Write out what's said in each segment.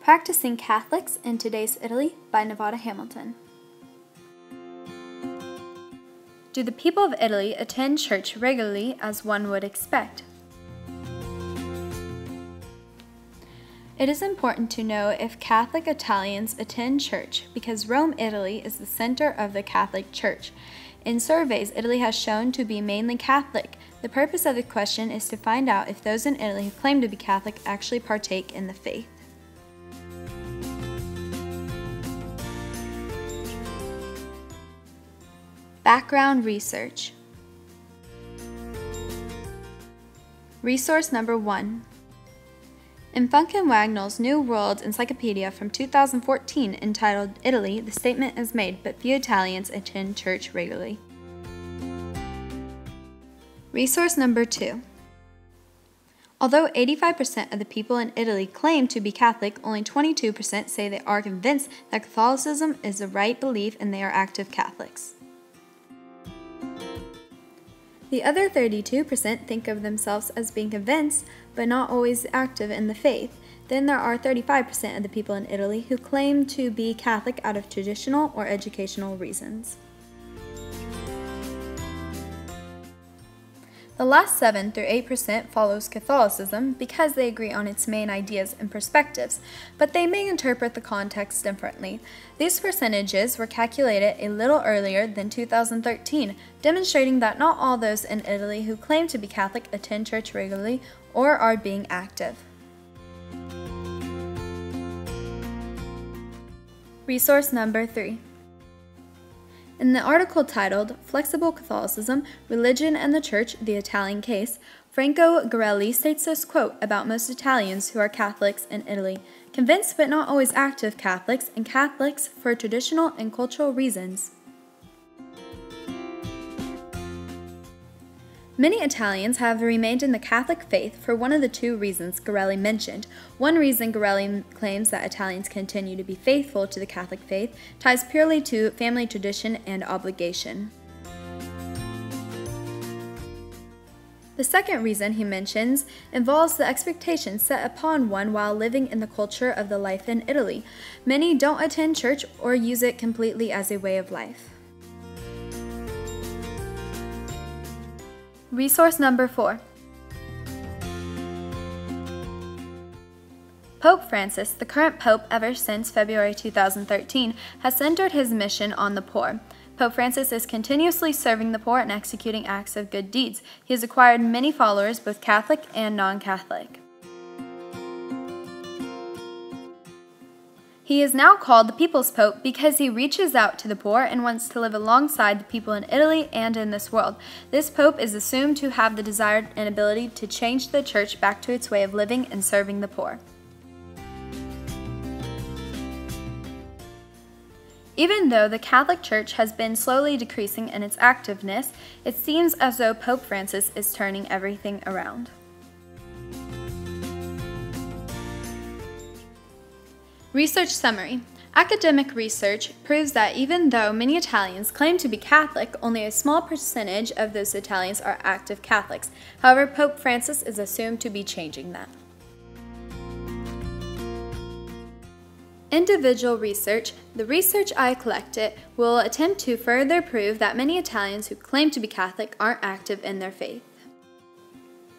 Practicing Catholics in Today's Italy by Nevada Hamilton. Do the people of Italy attend church regularly as one would expect? It is important to know if Catholic Italians attend church because Rome, Italy is the center of the Catholic Church. In surveys, Italy has shown to be mainly Catholic. The purpose of the question is to find out if those in Italy who claim to be Catholic actually partake in the faith. Background research. Resource number 1. In Funk and Wagnall's New World Encyclopedia from 2014 entitled Italy, the statement is made, but few Italians attend church regularly. Resource number 2. Although 85% of the people in Italy claim to be Catholic, only 22% say they are convinced that Catholicism is the right belief and they are active Catholics. The other 32% think of themselves as being convinced, but not always active in the faith. Then there are 35% of the people in Italy who claim to be Catholic out of traditional or educational reasons. The last 7 through 8% follows Catholicism because they agree on its main ideas and perspectives, but they may interpret the context differently. These percentages were calculated a little earlier than 2013, demonstrating that not all those in Italy who claim to be Catholic attend church regularly or are being active. Resource number 3. In the article titled Flexible Catholicism, Religion and the Church, the Italian Case, Franco Garelli states this quote about most Italians who are Catholics in Italy: convinced but not always active Catholics, and Catholics for traditional and cultural reasons. Many Italians have remained in the Catholic faith for one of the 2 reasons Garelli mentioned. One reason Garelli claims that Italians continue to be faithful to the Catholic faith ties purely to family tradition and obligation. The second reason he mentions involves the expectations set upon one while living in the culture of the life in Italy. Many don't attend church or use it completely as a way of life. Resource number 4. Pope Francis, the current pope ever since February 2013, has centered his mission on the poor. Pope Francis is continuously serving the poor and executing acts of good deeds. He has acquired many followers, both Catholic and non-Catholic. He is now called the People's Pope because he reaches out to the poor and wants to live alongside the people in Italy and in this world. This Pope is assumed to have the desire and ability to change the Church back to its way of living and serving the poor. Even though the Catholic Church has been slowly decreasing in its activeness, it seems as though Pope Francis is turning everything around. Research summary. Academic research proves that even though many Italians claim to be Catholic, only a small percentage of those Italians are active Catholics. However, Pope Francis is assumed to be changing that. Individual research. The research I collected will attempt to further prove that many Italians who claim to be Catholic aren't active in their faith.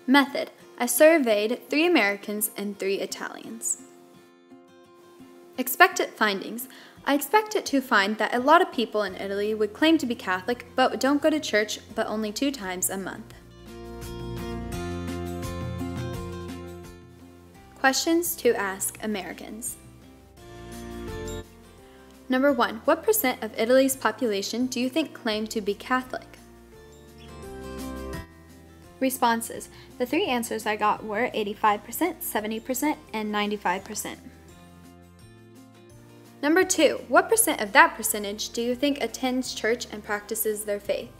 Method. I surveyed 3 Americans and 3 Italians. Expected findings. I expected to find that a lot of people in Italy would claim to be Catholic but don't go to church but only 2 times a month. Questions to ask Americans. Number 1. What % of Italy's population do you think claim to be Catholic? Responses. The 3 answers I got were 85%, 70%, and 95%. Number 2. What % of that percentage do you think attends church and practices their faith?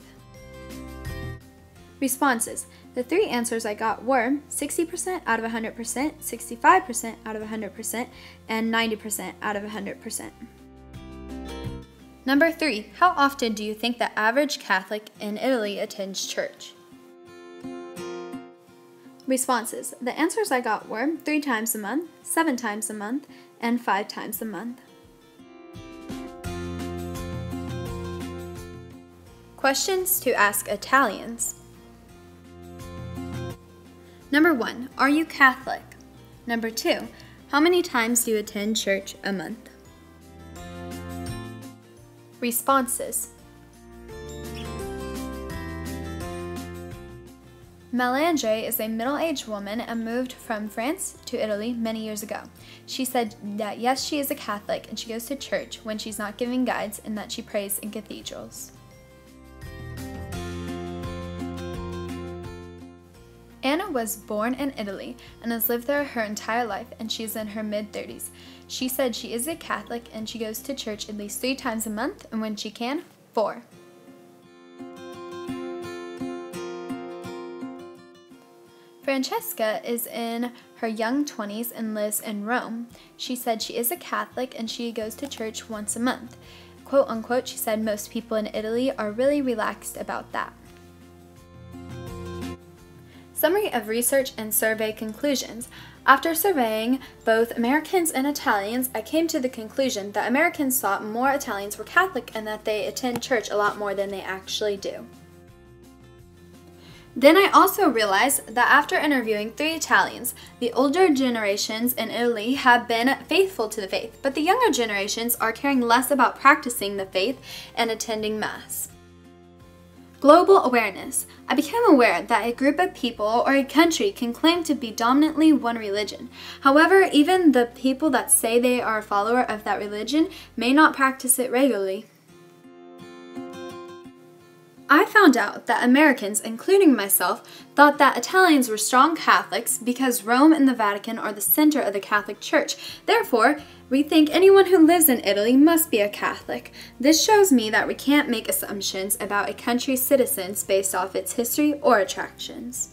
Responses. The 3 answers I got were 60% out of 100%, 65% out of 100%, and 90% out of 100%. Number 3. How often do you think the average Catholic in Italy attends church? Responses. The answers I got were 3 times a month, 7 times a month, and 5 times a month. Questions to ask Italians. Number 1. Are you Catholic? Number 2. How many times do you attend church a month? Responses. Melandre is a middle-aged woman and moved from France to Italy many years ago. She said that yes, she is a Catholic and she goes to church when she's not giving guides and that she prays in cathedrals. Anna was born in Italy and has lived there her entire life, and she's in her mid-30s. She said she is a Catholic and she goes to church at least 3 times a month, and when she can, 4. Francesca is in her young 20s and lives in Rome. She said she is a Catholic and she goes to church once a month. Quote unquote, she said most people in Italy are really relaxed about that. Summary of research and survey conclusions. After surveying both Americans and Italians, I came to the conclusion that Americans thought more Italians were Catholic and that they attend church a lot more than they actually do. Then I also realized that after interviewing 3 Italians, the older generations in Italy have been faithful to the faith, but the younger generations are caring less about practicing the faith and attending Mass. Global awareness. I became aware that a group of people or a country can claim to be dominantly one religion. However, even the people that say they are a follower of that religion may not practice it regularly. I found out that Americans, including myself, thought that Italians were strong Catholics because Rome and the Vatican are the center of the Catholic Church. Therefore, we think anyone who lives in Italy must be a Catholic. This shows me that we can't make assumptions about a country's citizens based off its history or attractions.